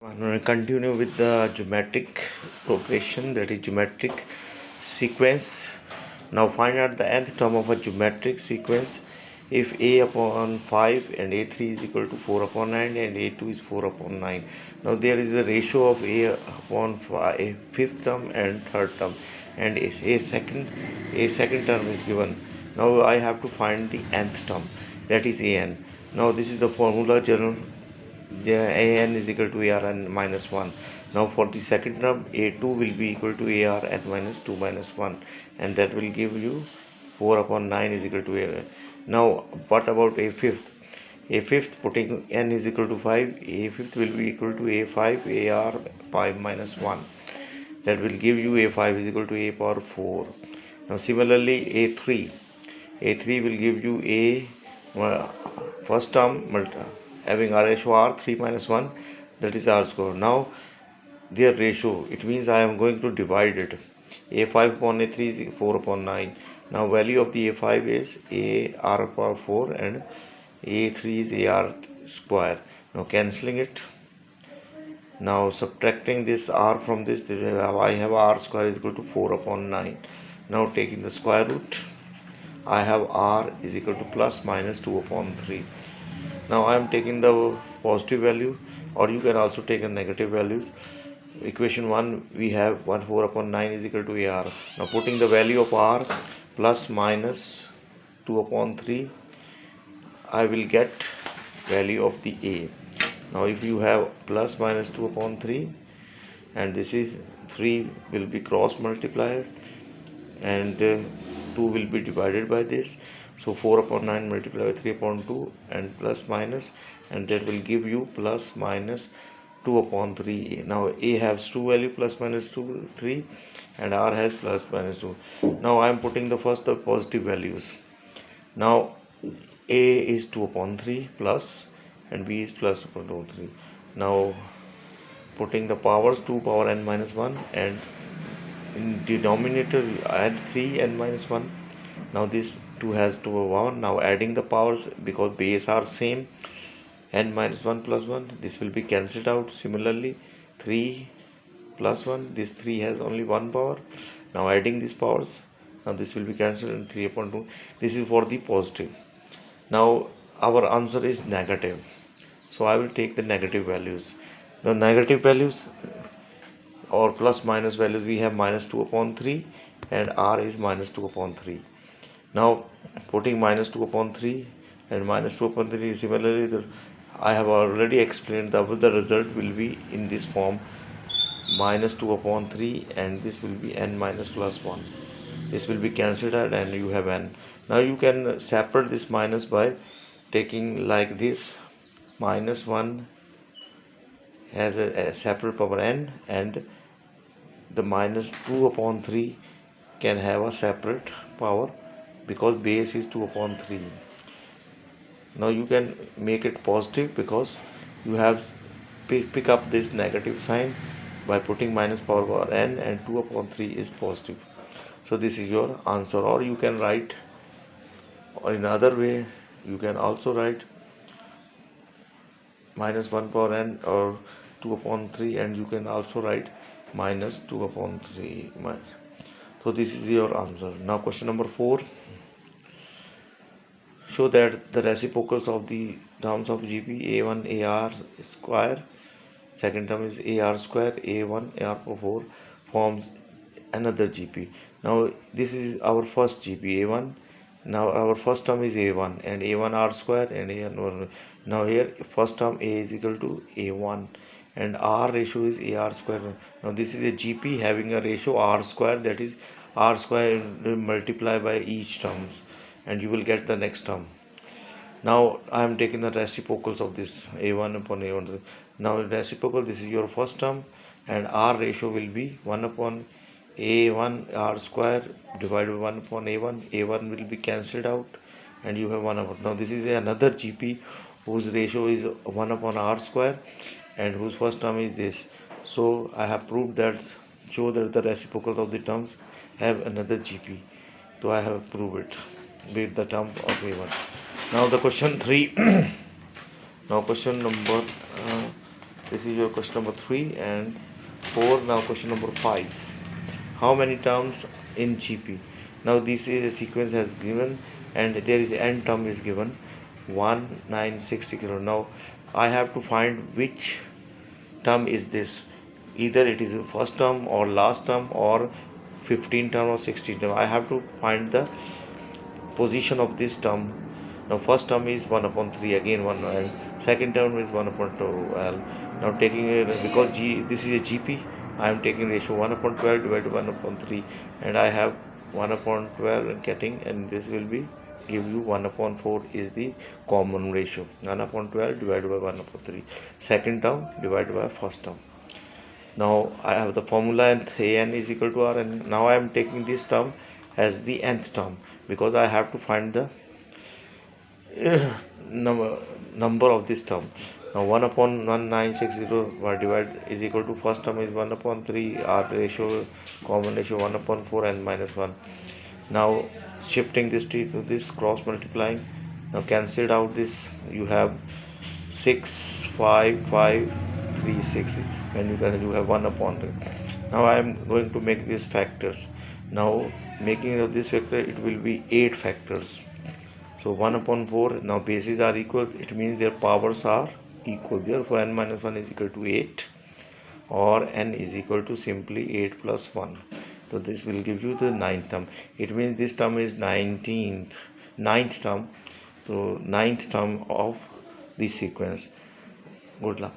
We'll continue with the geometric progression, that is geometric sequence. Now find out the nth term of a geometric sequence if a upon 5 and a3 is equal to 4 upon 9 and a2 is 4 upon 9. Now there is a ratio of a upon 5, a fifth term and third term, and a second term is given. Now I have to find the nth term, that is an. Now this is the formula general. The an is equal to ar n minus 1. Now for the second term, a2 will be equal to ar n minus 2 minus 1, and that will give you 4 upon 9 is equal to a. Now what about a fifth? A fifth, putting n is equal to 5, a fifth will be equal to a5 ar 5 minus 1. That will give you a5 is equal to a power 4. Now similarly a3 will give you first term having a ratio r 3 minus 1, that is r square. Now their ratio, it means I am going to divide it. A5 upon a3 is 4 upon 9. Now value of the a5 is a r power 4 and a3 is ar square. Now cancelling it. Now subtracting this r from this, I have r square is equal to 4 upon 9. Now taking the square root, I have r is equal to plus minus 2 upon 3. Now I am taking the positive value, or you can also take the negative values. Equation 1 we have 1 4 upon 9 is equal to ar. Now putting the value of r plus minus 2 upon 3, I will get value of the a. Now if you have plus minus 2 upon 3, and this is 3 will be cross multiplied, and 2 will be divided by this, so 4 upon 9 multiplied by 3 upon 2 and plus minus, and that will give you plus minus 2 upon 3. Now a has 2 value plus minus 2 3, and r has plus minus 2. Now I am putting the first the positive values. Now a is 2 upon 3 plus, and b is plus 2 upon 3. Now putting the powers, 2 power n minus 1, and in denominator add 3 n minus 1. Now this 2 has 2 over 1. Now adding the powers, because base are same, n minus 1 plus 1, this will be cancelled out. Similarly 3 plus 1, this 3 has only 1 power. Now adding these powers, now this will be cancelled, and 3 upon 2, this is for the positive. Now our answer is negative, so I will take the negative values. The negative values or plus minus values, we have minus 2 upon 3 and r is minus 2 upon 3. Now putting minus 2 upon 3 and minus 2 upon 3, similarly I have already explained that the result will be in this form, minus 2 upon 3, and this will be n minus plus 1. This will be cancelled out and you have n. Now you can separate this minus by taking like this, minus 1 has a separate power n, and the minus 2 upon 3 can have a separate power because base is 2 upon 3. Now you can make it positive because you have pick up this negative sign by putting minus power n, and 2 upon 3 is positive. So this is your answer. Or you can write, or in other way you can also write minus 1 power n or 2 upon 3, and you can also write minus 2 upon 3. So this is your answer. Now question number 4. Show that the reciprocals of the terms of GP a1 ar square, second term is ar square, a1 ar power 4 forms another GP. Now this is our first GP a1. Now our first term is a1 and a1 r square and a1. Now here first term a is equal to a1 and r ratio is ar square. Now this is a GP having a ratio r square, that is r square multiply by each terms, and you will get the next term. Now I am taking the reciprocals of this a1 upon a1. Now reciprocal, this is your first term, and r ratio will be 1 upon a1 r square divided by 1 upon a1 will be cancelled out, and you have 1 upon. Now this is another GP whose ratio is 1 upon r square and whose first term is this. So I have proved that, show that the reciprocals of the terms have another GP. So I have proved it with the term of a1. Now the question 3. Now question number This is your question number 3 and 4. Now question number 5. How many terms in GP? Now this is a sequence has given and there is n term is given 1960. Now I have to find which term is this. Either it is first term or last term or 15 term or 16 term. I have to find the position of this term. Now first term is 1 upon 3, again 1, and second term is 1 upon 12. Now taking a, because this is a GP, I am taking ratio 1 upon 12 divided by 1 upon 3, and I have 1 upon 12 and getting, and this will be give you 1 upon 4 is the common ratio. 1 upon 12 divided by 1 upon 3, second term divided by first term. Now I have the formula nth an is equal to r, and now I am taking this term as the nth term because I have to find the number of this term. Now 1 upon 1960 divided is equal to first term is 1 upon 3, r ratio common ratio 1 upon 4 and minus 1. Now shifting this t to this, cross multiplying, now cancelled out this, you have 6 5 5 3 6, when you have 1 upon 2. Now I am going to make these factors. Now making of this factor, it will be 8 factors. So 1 upon 4, now bases are equal, it means their powers are equal. Therefore n minus 1 is equal to 8, or n is equal to simply 8 plus 1. So this will give you the ninth term. It means this term is ninth term. So ninth term of the sequence. Good luck.